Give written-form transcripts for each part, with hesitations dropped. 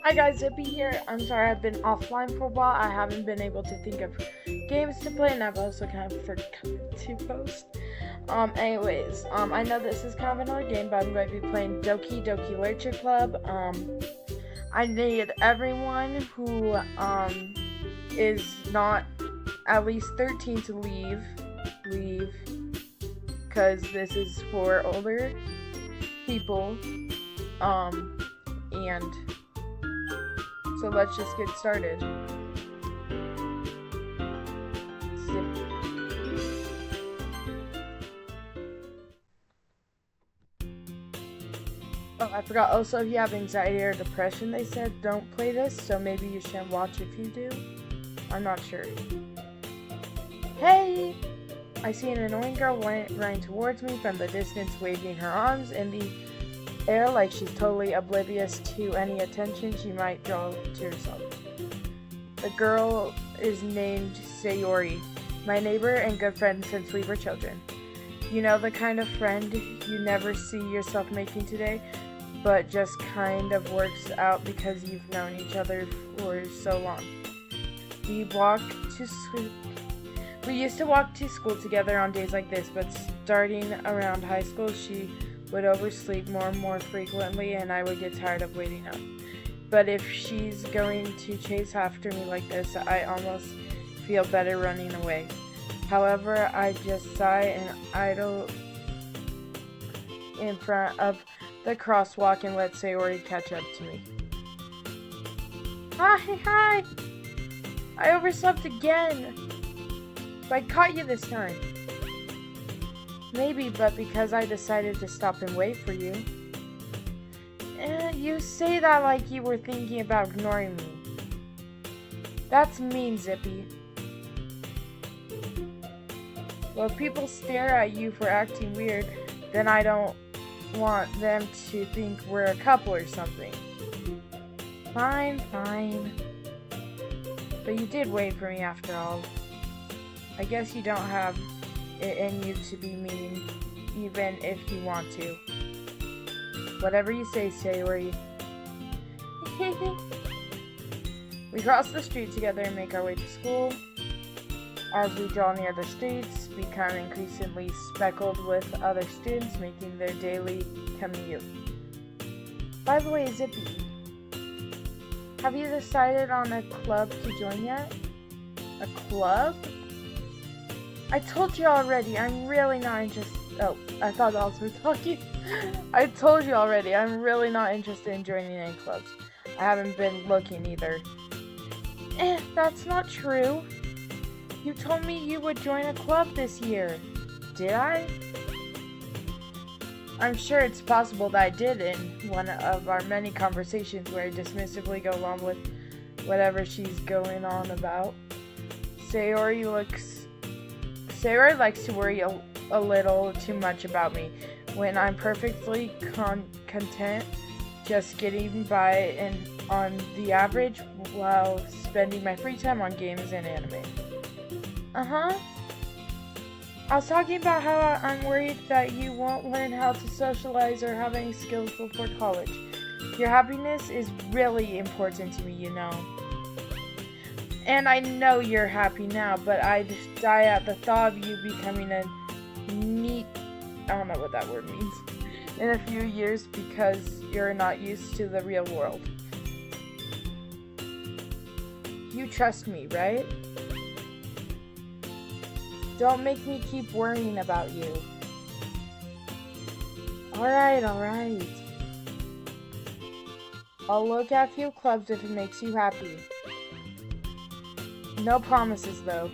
Hi guys, Zippy here. I'm sorry I've been offline for a while. I haven't been able to think of games to play, and I've also kind of forgotten to post. I know this is kind of another game, but I'm going to be playing Doki Doki Literature Club. I need everyone who is not at least 13 to leave, because this is for older people. And so let's just get started. Oh, I forgot. Also, if you have anxiety or depression, they said don't play this, so maybe you shouldn't watch if you do. I'm not sure. Hey! I see an annoying girl running towards me from the distance, waving her arms in the air like she's totally oblivious to any attention she might draw to herself. The girl is named Sayori, my neighbor and good friend since we were children. You know, the kind of friend you never see yourself making today, but just kind of works out because you've known each other for so long. We used to walk to school together on days like this, but starting around high school, she would oversleep more and more frequently, and I would get tired of waiting up. But if she's going to chase after me like this, I almost feel better running away. However, I just sigh and idle in front of the crosswalk and let Sayori catch up to me. Hi! I overslept again! But I caught you this time. Maybe, but because I decided to stop and wait for you. You say that like you were thinking about ignoring me. That's mean, Zippy. Well, if people stare at you for acting weird, then I don't want them to think we're a couple or something. Fine. But you did wait for me after all. I guess you don't have it in you to be mean, even if you want to. Whatever you say, Sayori. We cross the street together and make our way to school. As we draw near the streets, become increasingly speckled with other students making their daily commute. By the way, Zippy, have you decided on a club to join yet? A club? I told you already, I'm really not interested. Oh, I thought I was talking. I told you already, I'm really not interested in joining any clubs. I haven't been looking either. That's not true. You told me you would join a club this year. Did I? I'm sure it's possible that I did in one of our many conversations where I dismissively go along with whatever she's going on about. Sayori likes to worry a little too much about me when I'm perfectly content just getting by and on the average while spending my free time on games and anime. I was talking about how I'm worried that you won't learn how to socialize or have any skills before college. Your happiness is really important to me, you know. And I know you're happy now, but I just die at the thought of you becoming a neat... I don't know what that word means. In a few years because you're not used to the real world. You trust me, right? Don't make me keep worrying about you. Alright. I'll look at a few clubs if it makes you happy. No promises, though.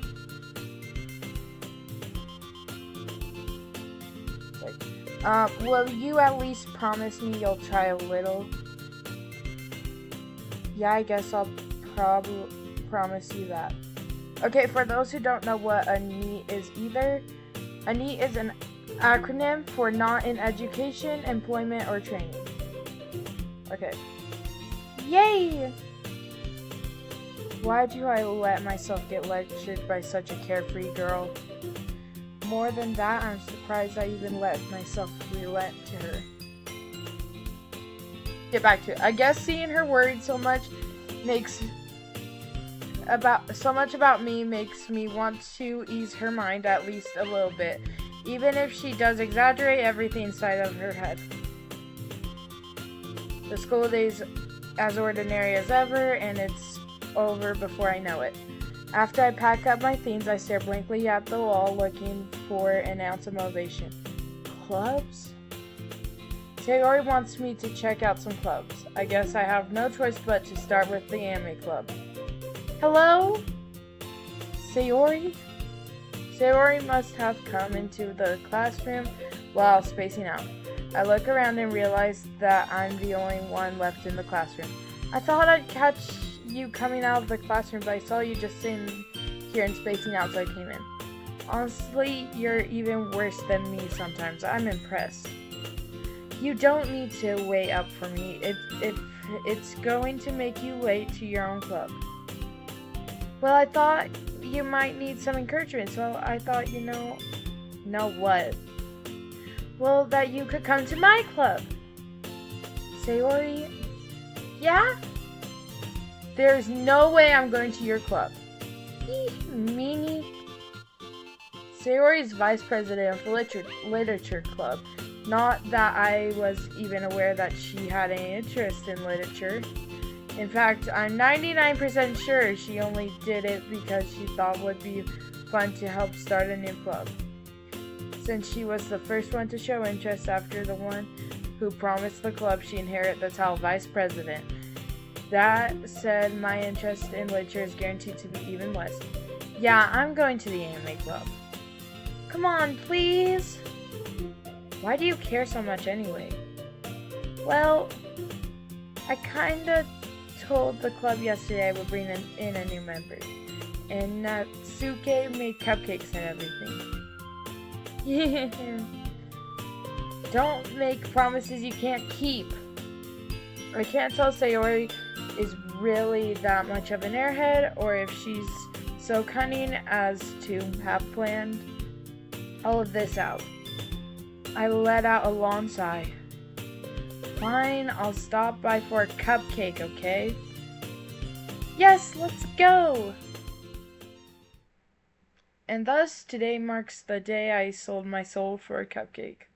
Will you at least promise me you'll try a little? Yeah, I guess I'll probably promise you that. Okay, for those who don't know what a NEET is either, a NEET is an acronym for Not in Education, Employment, or Training. Okay. Yay! Why do I let myself get lectured by such a carefree girl? More than that, I'm surprised I even let myself relent to her. get back to it. I guess seeing her worried so much about me makes me want to ease her mind at least a little bit, even if she does exaggerate everything inside of her head. The school day's as ordinary as ever, and it's over before I know it. After I pack up my things, I stare blankly at the wall, looking for an ounce of motivation. Clubs? Sayori wants me to check out some clubs. I guess I have no choice but to start with the anime club. Hello? Sayori? Sayori must have come into the classroom while spacing out. I look around and realize that I'm the only one left in the classroom. I thought I'd catch you coming out of the classroom, but I saw you just sitting here and spacing out, so I came in. Honestly, you're even worse than me sometimes. I'm impressed. You don't need to wait up for me if it's going to make you late to your own club. Well, I thought you might need some encouragement, so I thought, know what? Well, that you could come to my club. Sayori? Yeah? There's no way I'm going to your club. Meanie. Sayori is vice president of the literature club. Not that I was even aware that she had any interest in literature. In fact, I'm 99% sure she only did it because she thought it would be fun to help start a new club. Since she was the first one to show interest after the one who promised the club she inherited the title vice president. That said, my interest in literature is guaranteed to be even less. Yeah, I'm going to the anime club. Come on, please. Why do you care so much anyway? Well, I kinda told the club yesterday I would bring in a new member. And Natsuke made cupcakes and everything. Don't make promises you can't keep. I can't tell Sayori is really that much of an airhead, or if she's so cunning as to have planned all of this out. I let out a long sigh. Fine, I'll stop by for a cupcake, okay? Yes, let's go! And thus, today marks the day I sold my soul for a cupcake.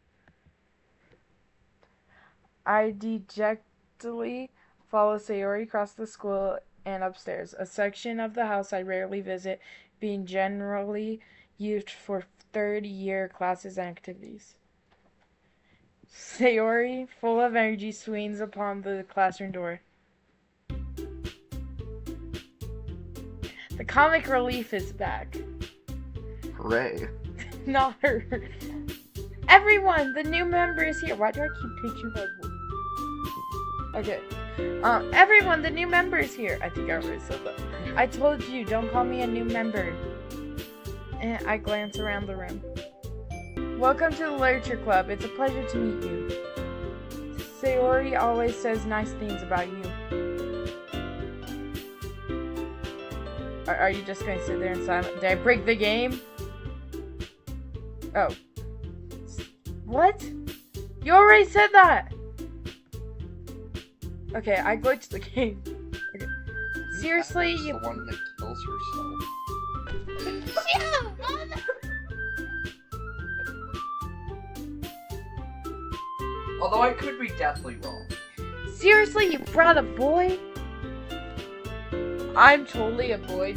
I dejectedly follow Sayori across the school and upstairs, a section of the house I rarely visit, being generally used for third-year classes and activities. Sayori, full of energy, swings upon the classroom door. The comic relief is back. Hooray. Not her. Everyone, the new member is here. Why do I keep teaching my voice? Okay. Everyone, the new member is here. I think I already said that. I told you, don't call me a new member. And I glance around the room. Welcome to the Literature Club. It's a pleasure to meet you. Sayori always says nice things about you. Are you just going to sit there in silence? Did I break the game? Oh. What? You already said that! Okay, I glitched the game. Okay. Seriously, you... the one that kills herself. Yeah, mother! Although I could be deathly wrong. Seriously, you brought a boy? I'm totally a boy.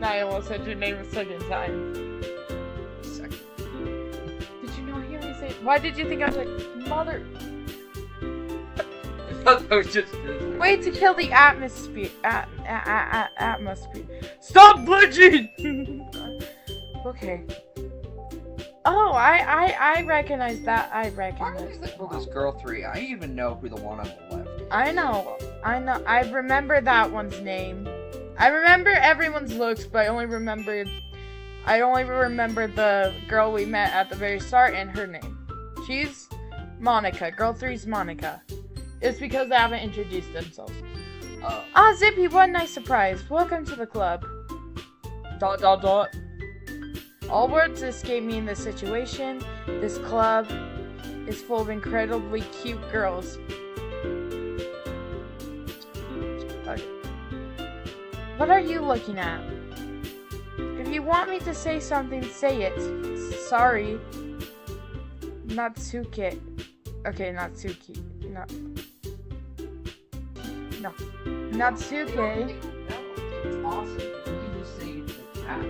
I almost said your name a second time. Second. Did you not hear me say it? Why did you think I was like, mother? I thought that was just... Way to kill the atmosphere. Atmosphere. Stop glitching! Okay. Oh, I recognize that. I recognize. Why is it with this girl 3? I even know who the one on the left is. I know. I remember that one's name. I remember everyone's looks, but I only remember the girl we met at the very start and her name. She's Monica. Girl 3's Monica. It's because they haven't introduced themselves. Ah, Zippy, what a nice surprise. Welcome to the club. ... All words escape me in this situation. This club is full of incredibly cute girls. Okay. What are you looking at? If you want me to say something, say it. Sorry. Natsuke. Okay, Natsuki. No. Natsuke. No, it's awesome. You can just say the cat.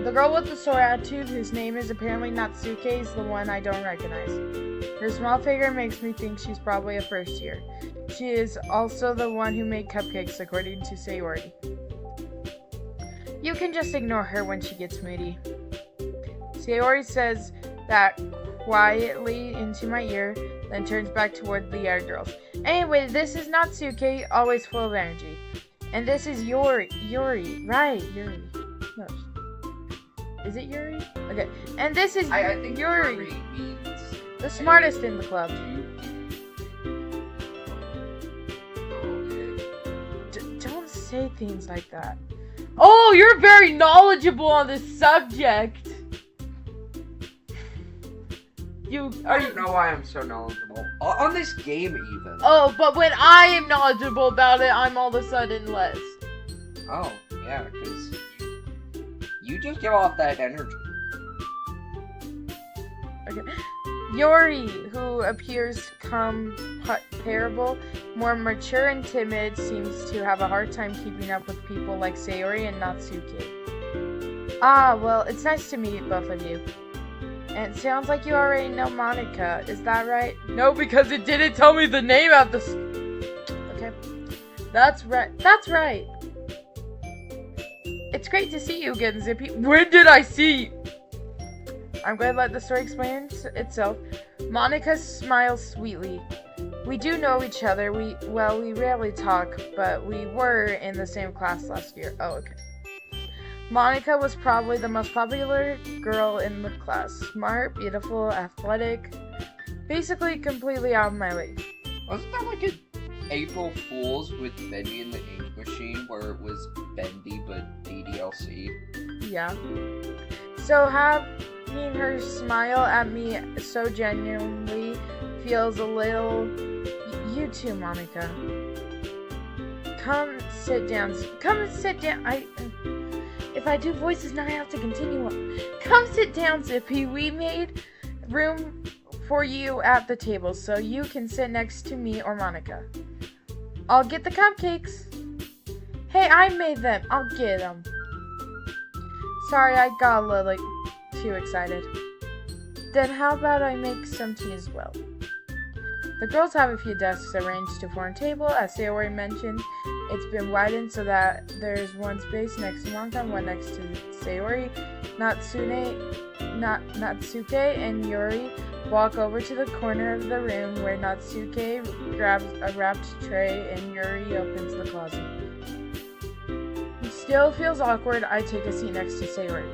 The girl with the sore attitude, whose name is apparently Natsuke, is the one I don't recognize. Her small figure makes me think she's probably a first year. She is also the one who made cupcakes, according to Sayori. You can just ignore her when she gets moody. Sayori says that quietly into my ear, then turns back toward the other girls. Anyway, this is Natsuke, always full of energy. And this is Yuri. Right, Yuri. No. Is it Yuri? Okay. And this is I think Yuri. means The smartest in the club. Don't say things like that. Oh, you're very knowledgeable on this subject. I don't know why I'm so knowledgeable. On this game, even. Oh, but when I am knowledgeable about it, I'm all of a sudden less. Oh, yeah, because you just give off that energy. Okay. Yuri, who appears comparable, more mature and timid, seems to have a hard time keeping up with people like Sayori and Natsuke. Ah, well, it's nice to meet both of you. And it sounds like you already know Monica, is that right? No, because it didn't tell me the name of the... Okay. That's right. It's great to see you again, Zippy. When did I see you? I'm going to let the story explain itself. Monica smiles sweetly. We do know each other. We rarely talk, but we were in the same class last year. Oh, okay. Monica was probably the most popular girl in the class. Smart, beautiful, athletic. Basically completely out of my league. Wasn't that like an April Fool's with Bendy and the Ink Machine where it was Bendy but DDLC? Yeah. So having her smile at me so genuinely feels a little... You too, Monica. Come sit down. If I do voices now, I have to continue on. Come sit down, Zippy. We made room for you at the table, so you can sit next to me or Monica. I'll get the cupcakes. Hey, I made them. I'll get them. Sorry, I got a little too excited. Then how about I make some tea as well? The girls have a few desks arranged to form a table. As Sayori mentioned, it's been widened so that there's one space next to Monica and one next to Sayori. Natsuke and Yuri walk over to the corner of the room where Natsuke grabs a wrapped tray and Yuri opens the closet. It still feels awkward. I take a seat next to Sayori.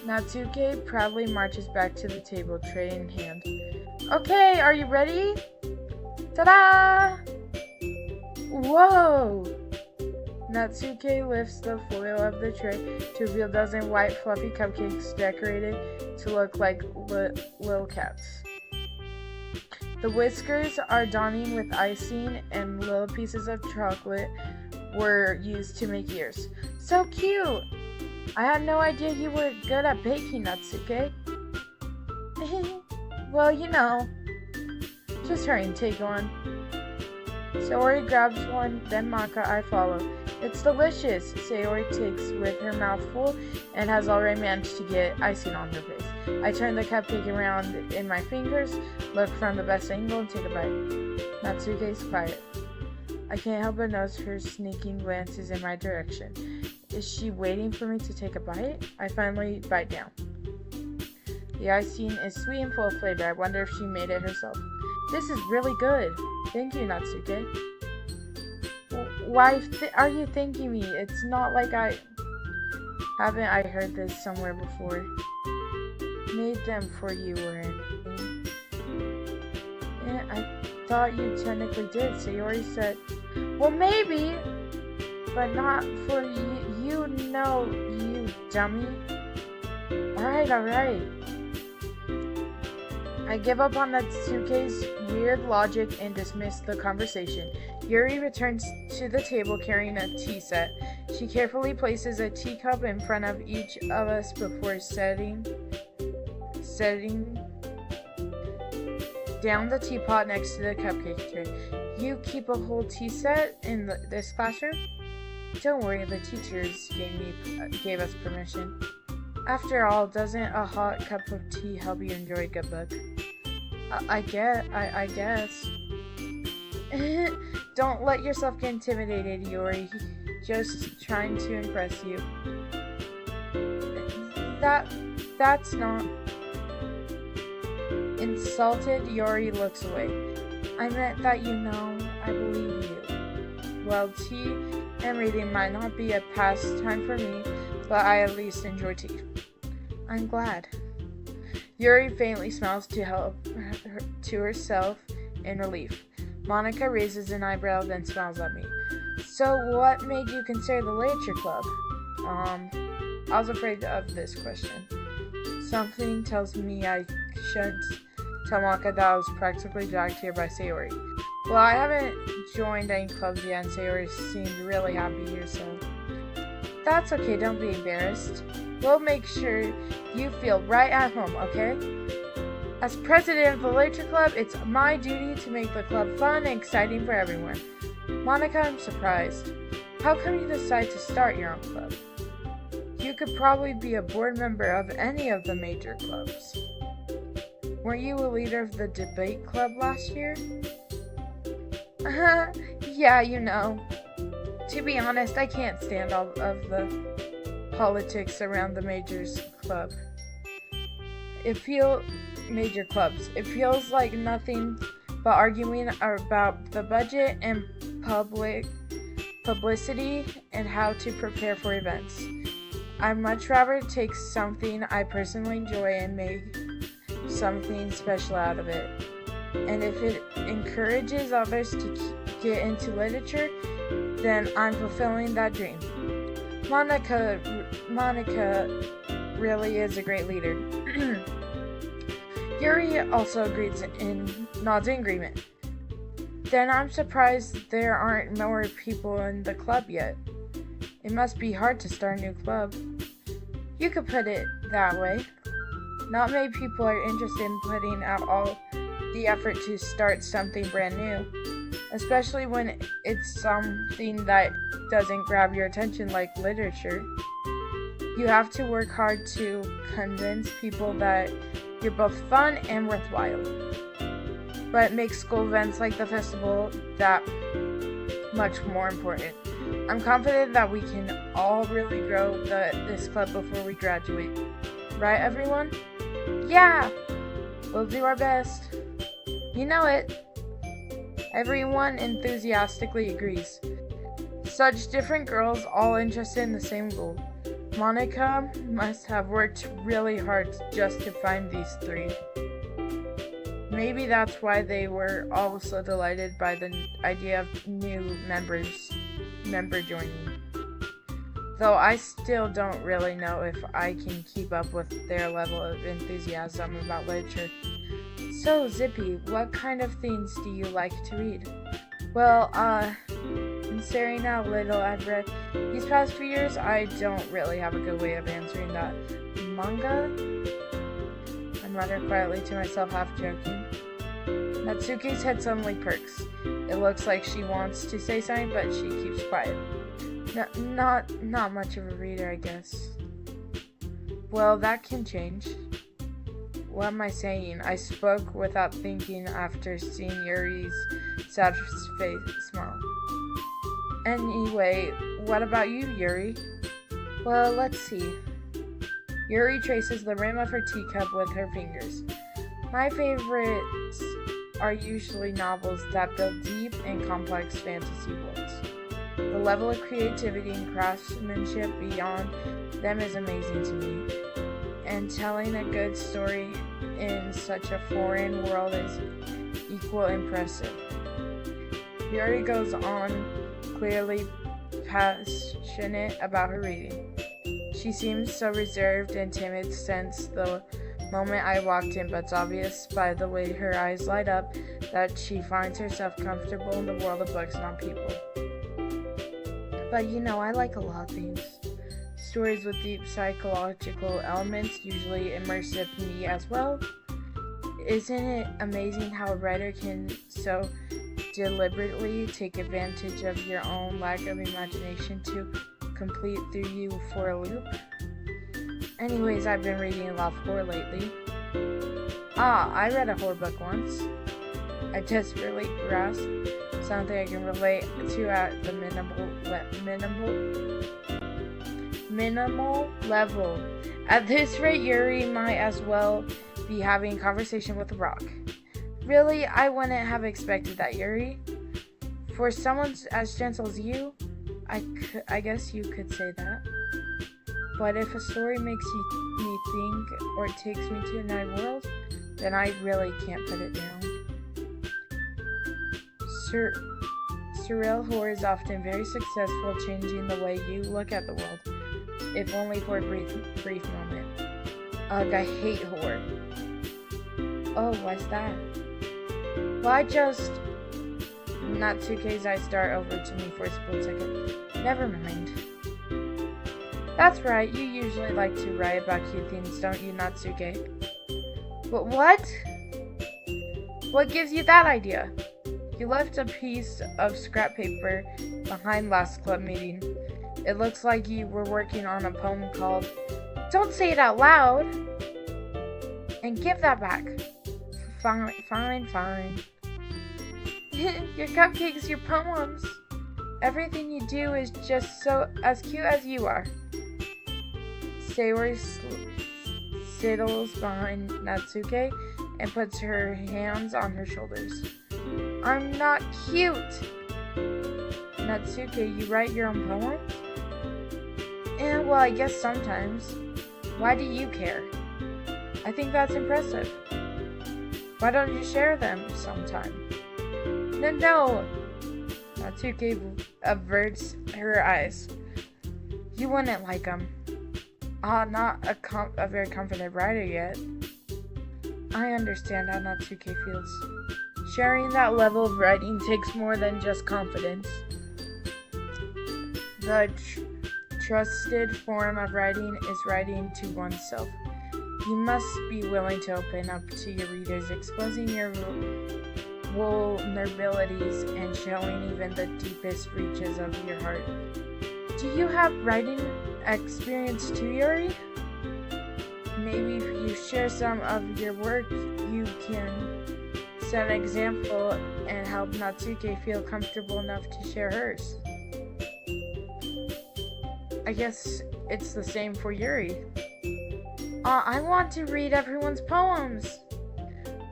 Natsuke proudly marches back to the table, tray in hand. Okay, are you ready? Ta-da! Whoa! Natsuke lifts the foil of the tray to reveal a dozen white fluffy cupcakes decorated to look like little cats. The whiskers are dawning with icing and little pieces of chocolate were used to make ears. So cute! I had no idea you were good at baking, Natsuke. Well, you know. Just hurry and take one. Sayori grabs one, then Maka, I follow. It's delicious, Sayori takes with her mouth full and has already managed to get icing on her face. I turn the cupcake around in my fingers, look from the best angle, and take a bite. Natsuke's quiet. I can't help but notice her sneaking glances in my direction. Is she waiting for me to take a bite? I finally bite down. The icing is sweet and full of flavor. I wonder if she made it herself. This is really good. Thank you, Natsuke. Why are you thanking me? It's not like haven't I heard this somewhere before? Made them for you or anything. Yeah, I thought you technically did. Sayori said, well, maybe, but not for you. You know, you dummy. Alright. I give up on Natsuke's weird logic and dismiss the conversation. Yuri returns to the table carrying a tea set. She carefully places a teacup in front of each of us before setting down the teapot next to the cupcake tray. You keep a whole tea set in this classroom? Don't worry, the teachers gave us permission. After all, doesn't a hot cup of tea help you enjoy a good book? I guess. Don't let yourself get intimidated, Yuri. Just trying to impress you. That's not... Insulted, Yuri looks away. I meant that I believe you. Well, tea and reading might not be a pastime for me, but I at least enjoy tea. I'm glad. Yuri faintly smiles to herself in relief. Monica raises an eyebrow, then smiles at me. So, what made you consider the literature club? I was afraid of this question. Something tells me I shouldn't tell Monica that I was practically dragged here by Sayori. Well, I haven't joined any clubs yet, and Sayori seemed really happy here, so... That's okay, don't be embarrassed. We'll make sure you feel right at home, okay? As president of the literature club, it's my duty to make the club fun and exciting for everyone. Monica, I'm surprised. How come you decide to start your own club? You could probably be a board member of any of the major clubs. Weren't you a leader of the debate club last year? Yeah, To be honest, I can't stand all of the politics around the club. Major clubs. It feels like nothing but arguing about the budget and publicity and how to prepare for events. I'd much rather take something I personally enjoy and make something special out of it. And if it encourages others to get into literature, then I'm fulfilling that dream. Monica really is a great leader. Yuri also nods in agreement. Then I'm surprised there aren't more people in the club yet. It must be hard to start a new club. You could put it that way. Not many people are interested in putting out all the effort to start something brand new, especially when it's something that doesn't grab your attention like literature. You have to work hard to convince people that you're both fun and worthwhile. But it makes school events like the festival that much more important. I'm confident that we can all really grow this club before we graduate. Right, everyone? Yeah! We'll do our best. You know it. Everyone enthusiastically agrees. Such different girls, all interested in the same goal. Monica must have worked really hard just to find these three. Maybe that's why they were all so delighted by the idea of new member joining. Though I still don't really know if I can keep up with their level of enthusiasm about literature. So, Zippy, what kind of things do you like to read? Well, considering how little I've read these past few years, I don't really have a good way of answering that. Manga? I mutter quietly to myself, half joking. Natsuki's head suddenly perks. It looks like she wants to say something, but she keeps quiet. Not much of a reader, I guess. Well, that can change. What am I saying? I spoke without thinking after seeing Yuri's sad face smile. Anyway, what about you, Yuri? Well, let's see. Yuri traces the rim of her teacup with her fingers. My favorites are usually novels that build deep and complex fantasy worlds. The level of creativity and craftsmanship beyond them is amazing to me, and telling a good story in such a foreign world is equally impressive. Yuri goes on, clearly passionate about her reading. She seems so reserved and timid since the moment I walked in, but it's obvious by the way her eyes light up that she finds herself comfortable in the world of books, not people. But I like a lot of things. Stories with deep psychological elements usually immersive me as well. Isn't it amazing how a writer can so deliberately take advantage of your own lack of imagination to complete through you for a loop? Anyways, I've been reading a lot of horror lately. I read a horror book once. I desperately grasped something I can relate to at the minimal level. At this rate, Yuri might as well be having a conversation with a rock. Really, I wouldn't have expected that, Yuri. For someone as gentle as you, I guess you could say that. But if a story makes me think or takes me to another world, then I really can't put it down. Surreal horror is often very successful, changing the way you look at the world, if only for a brief moment. Ugh, I hate horror. Oh, why's that? Well, Natsuke's eyes start over to me for a split second. Never mind. That's right, you usually like to write about cute things, don't you, Natsuke? But what? What gives you that idea? You left a piece of scrap paper behind last club meeting. It looks like you were working on a poem called Don't Say It Out Loud! And give that back. Fine. Your cupcakes, your poems. Everything you do is just so as cute as you are. Sayori sidles behind Natsuke and puts her hands on her shoulders. I'm not cute! Natsuke, you write your own poems? Well, I guess sometimes. Why do you care? I think that's impressive. Why don't you share them sometime? No! Natsuke averts her eyes. You wouldn't like them. Not a very confident writer yet. I understand how Natsuke feels. Sharing that level of writing takes more than just confidence. The trusted form of writing is writing to oneself. You must be willing to open up to your readers, exposing your vulnerabilities and showing even the deepest reaches of your heart. Do you have writing experience too, Yuri? Maybe if you share some of your work, you can set an example and help Natsuke feel comfortable enough to share hers. I guess it's the same for Yuri. I want to read everyone's poems.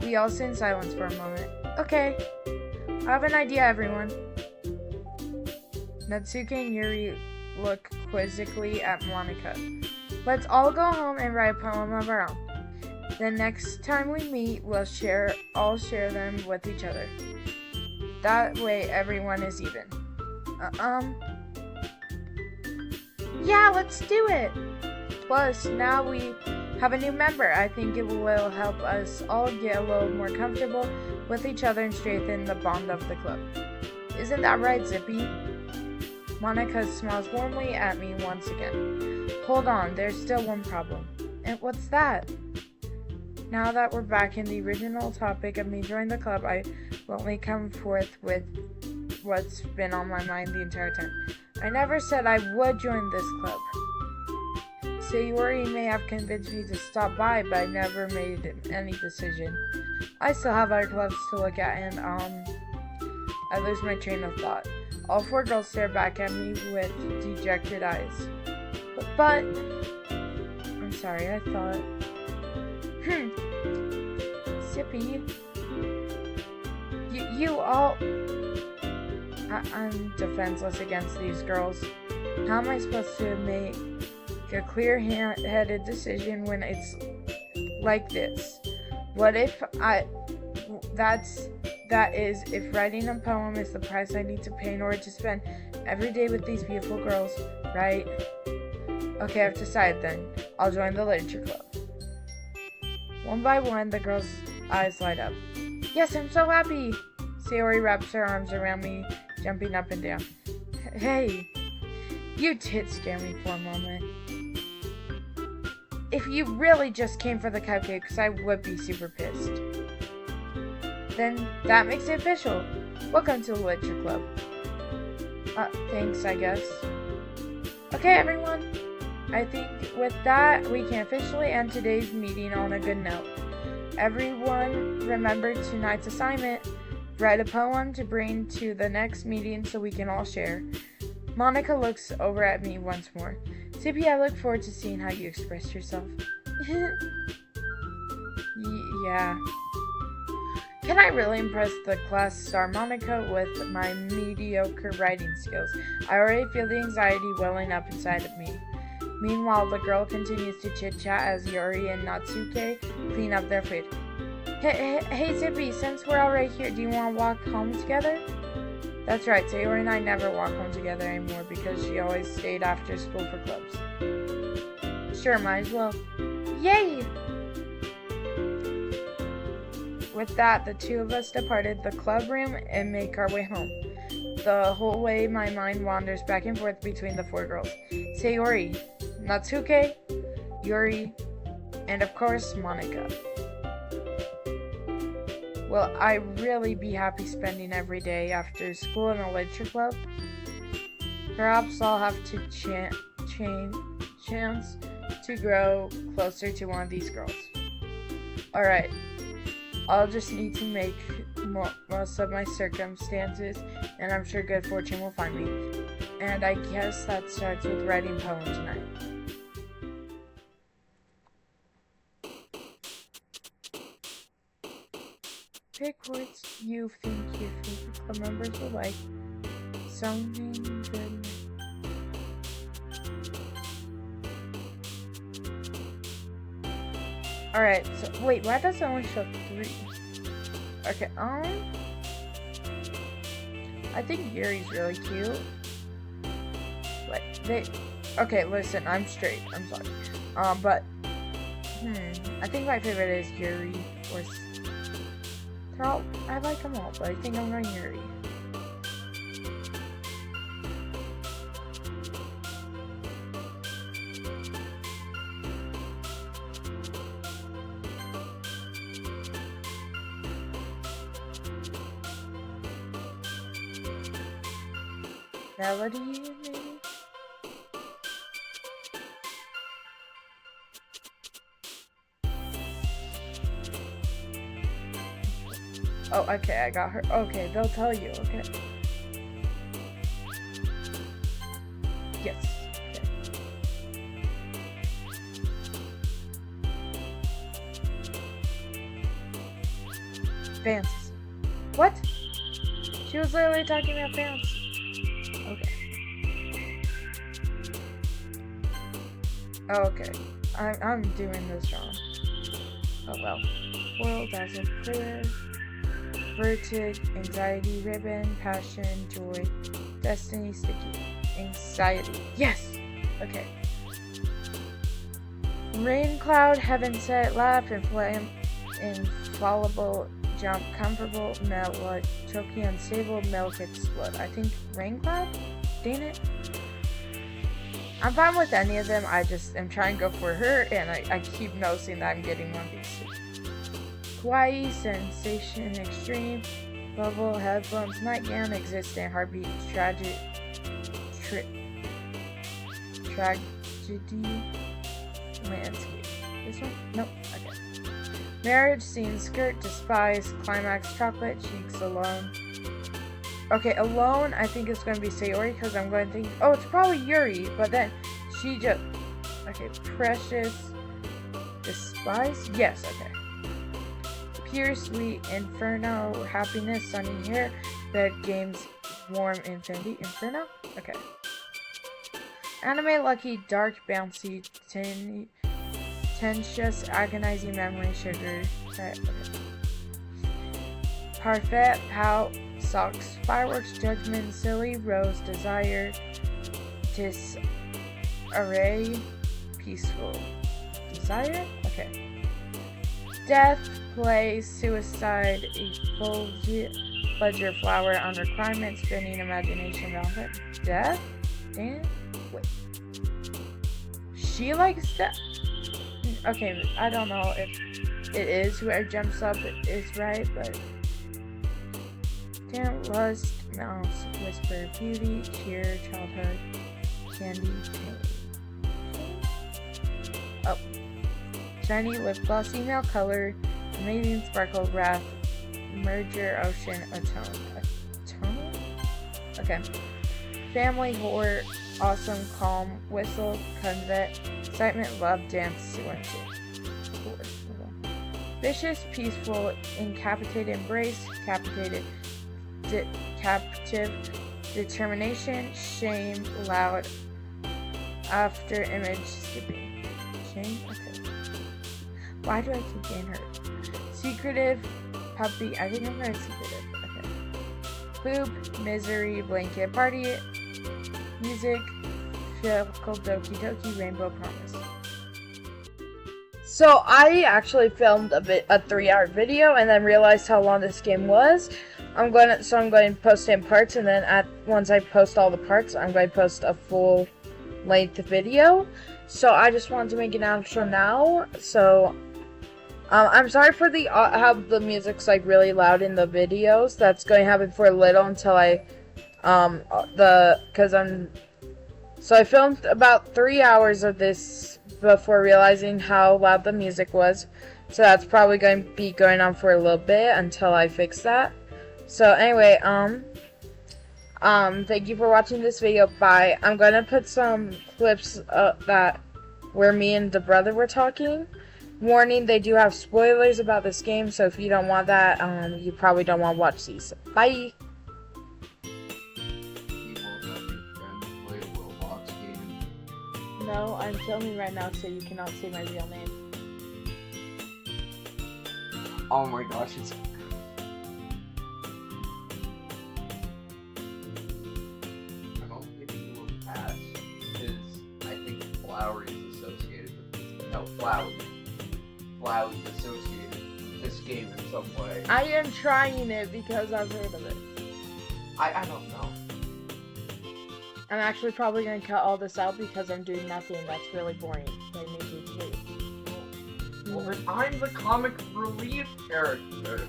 We all sit in silence for a moment. Okay, I have an idea, everyone. Natsuke and Yuri look quizzically at Monica. Let's all go home and write a poem of our own. The next time we meet, we'll all share them with each other. That way everyone is even. Yeah, let's do it! Plus, now we have a new member. I think it will help us all get a little more comfortable with each other and strengthen the bond of the club. Isn't that right, Zippy? Monica smiles warmly at me once again. Hold on, there's still one problem. And what's that? Now that we're back in the original topic of me joining the club, I will only come forth with what's been on my mind the entire time. I never said I would join this club. Sayori may have convinced me to stop by, but I never made any decision. I still have other clubs to look at, and I lose my train of thought. All four girls stare back at me with dejected eyes. But I'm sorry, I thought. Zippy, you all. I'm defenseless against these girls. How am I supposed to make a clear-headed decision when it's like this? What if if writing a poem is the price I need to pay in order to spend every day with these beautiful girls, right? Okay, I've decided then. I'll join the literature club. One by one, the girl's eyes light up. Yes, I'm so happy! Sayori wraps her arms around me, jumping up and down. Hey, you did scare me for a moment. If you really just came for the cupcakes, I would be super pissed. Then that makes it official. Welcome to the Literature Club. Thanks, I guess. Okay, everyone. I think with that, we can officially end today's meeting on a good note. Everyone, remember tonight's assignment. Write a poem to bring to the next meeting so we can all share. Monica looks over at me once more. Tippy, I look forward to seeing how you express yourself. Yeah. Can I really impress the class star Monica with my mediocre writing skills? I already feel the anxiety welling up inside of me. Meanwhile, the girl continues to chit-chat as Yuri and Natsuke clean up their food. Hey Tippy, since we're all right here, do you want to walk home together? That's right, Sayori and I never walk home together anymore because she always stayed after school for clubs. Sure, might as well. Yay! With that, the two of us departed the club room and make our way home. The whole way, my mind wanders back and forth between the four girls. Sayori, Natsuke, Yuri, and of course, Monica. Will I really be happy spending every day after school in a literature club? Perhaps I'll have to chance to grow closer to one of these girls. Alright, I'll just need to make most of my circumstances, and I'm sure good fortune will find me. And I guess that starts with writing a poem tonight. Pick words you think your favorite club members will like. Something good. Alright, so wait, why does it only show 3? Okay, I think Yuri's really cute. Okay, listen, I'm straight. I'm sorry. But I think my favorite is Yuri or I like them all, but I think I'm going Yuri. Melody, maybe? Oh, okay, I got her. Okay, they'll tell you, okay. Yes. Okay. Fantasy. What? She was literally talking about fantasy. Okay. Okay. I'm doing this wrong. Oh well. World as a prayer. Vertig, anxiety, ribbon, passion, joy, destiny, sticky, anxiety. Yes! Okay. Rain cloud, heaven set, laugh, inflame, infallible, jump, comfortable, melt, like, choky, unstable, milk, explode. I think rain cloud? Dang it. I'm fine with any of them, I just am trying to go for her, and I keep noticing that I'm getting one of these two. Kawaii, sensation, extreme, bubble, headphones, nightgown, existent, heartbeat, tragedy, landscape. This one? Nope. Okay. Marriage, scene, skirt, despise, climax, chocolate, cheeks, alone. Okay, alone, I think it's going to be Sayori, because I'm going to think, oh, it's probably Yuri, but then she just, okay, precious, despise, yes, okay. Pure, sweet, inferno, happiness, sunny hair, bed, games, warm, infinity, inferno? Okay. Anime, lucky, dark, bouncy, tenuous, agonizing memory, sugar, okay. Parfait, pout, socks, fireworks, judgment, silly, rose, desire, disarray, peaceful, desire? Okay. Death, play, suicide, pleasure, flower, on requirement, spinning, imagination, velvet. Death? And wait. She likes death? Okay, I don't know if it is whoever jumps up is right, but... Damn, lust, mouse, whisper, beauty, cheer, childhood, candy, pain. Oh. Shiny, lip gloss, email, color, amazing, sparkle, wrath, merger, ocean, atone. Atone? Okay. Family, horror, awesome, calm, whistle, convet, excitement, love, dance, swimsuit. Vicious, peaceful, incapacitated, embrace, captivated, captive, determination, shame, loud, after image, skipping. Shame? Okay. Why do I keep getting hurt? Secretive, puppy, I think I'm very secretive. Okay. Poop, misery, blanket, party, music, physical, Doki Doki, rainbow, promise. So I actually filmed a 3-hour video and then realized how long this game was. I'm going to post it in parts, and then once I post all the parts, I'm going to post a full length video. So I just wanted to make an outro now. So I'm sorry for how the music's like really loud in the videos. That's going to happen for a little until so I filmed about 3 hours of this before realizing how loud the music was. So that's probably going to be going on for a little bit until I fix that. So anyway, thank you for watching this video. Bye. I'm gonna put some clips where me and the brother were talking. Warning, they do have spoilers about this game, so if you don't want that, you probably don't want to watch these. Bye. No, I'm filming right now, so you cannot say my real name. Oh my gosh, it's... I'm only giving you a pass because I think flower is associated with this. No, flower. Flower is associated with this game in some way. I am trying it because I've heard of it. I don't know. I'm actually probably going to cut all this out because I'm doing nothing. That's really boring. I need to do. Well, then I'm the comic relief character.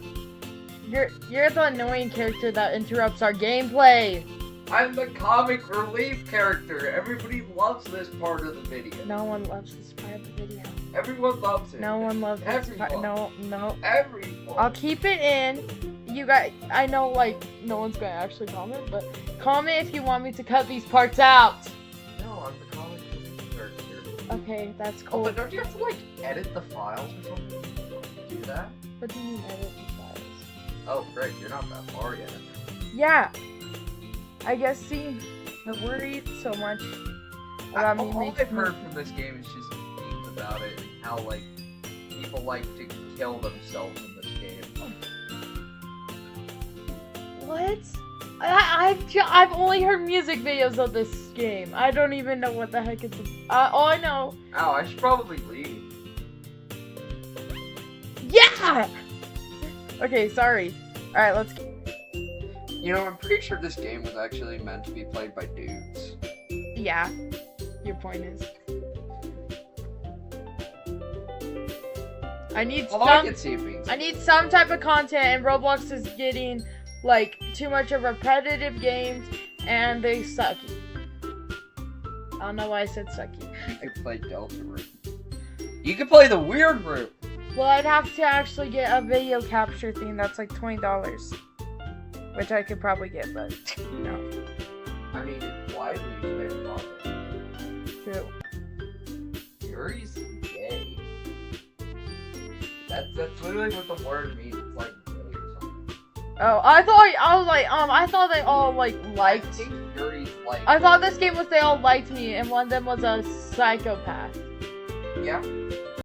You're the annoying character that interrupts our gameplay. I'm the comic relief character. Everybody loves this part of the video. No one loves this part of the video. Everyone loves it. No one loves this part. No. Everyone. I'll keep it in. You guys, I know, like, no one's gonna actually comment, but comment if you want me to cut these parts out. No, I'm the comic relief character. Okay, that's cool. Oh, but don't you have to, like, edit the files or something to do that? What do you mean edit the files? Oh, great, you're not that far yet. Yeah. I guess, see, I'm worried so much about me All making... I've heard from this game is just memes about it and how, like, people like to kill themselves in this game. What? I've only heard music videos of this game. I don't even know what the heck it's... all I know... Oh, I should probably leave. Yeah! Okay, sorry. Alright, let's... You know, I'm pretty sure this game was actually meant to be played by dudes. Yeah. Your point is... I need some type of content, and Roblox is getting... like, too much of repetitive games, and they sucky. I don't know why I said sucky. You could play Delta Room. You could play the weird room! Well, I'd have to actually get a video capture thing that's like $20. Which I could probably get, but, no. I mean, it's widely used profit. True. Yuri's gay. That's literally what the word means. It's like gay or something. Oh, I thought they all, like, liked... I think Yuri's like... I thought this game was they all liked me, and one of them was a psychopath. Yeah.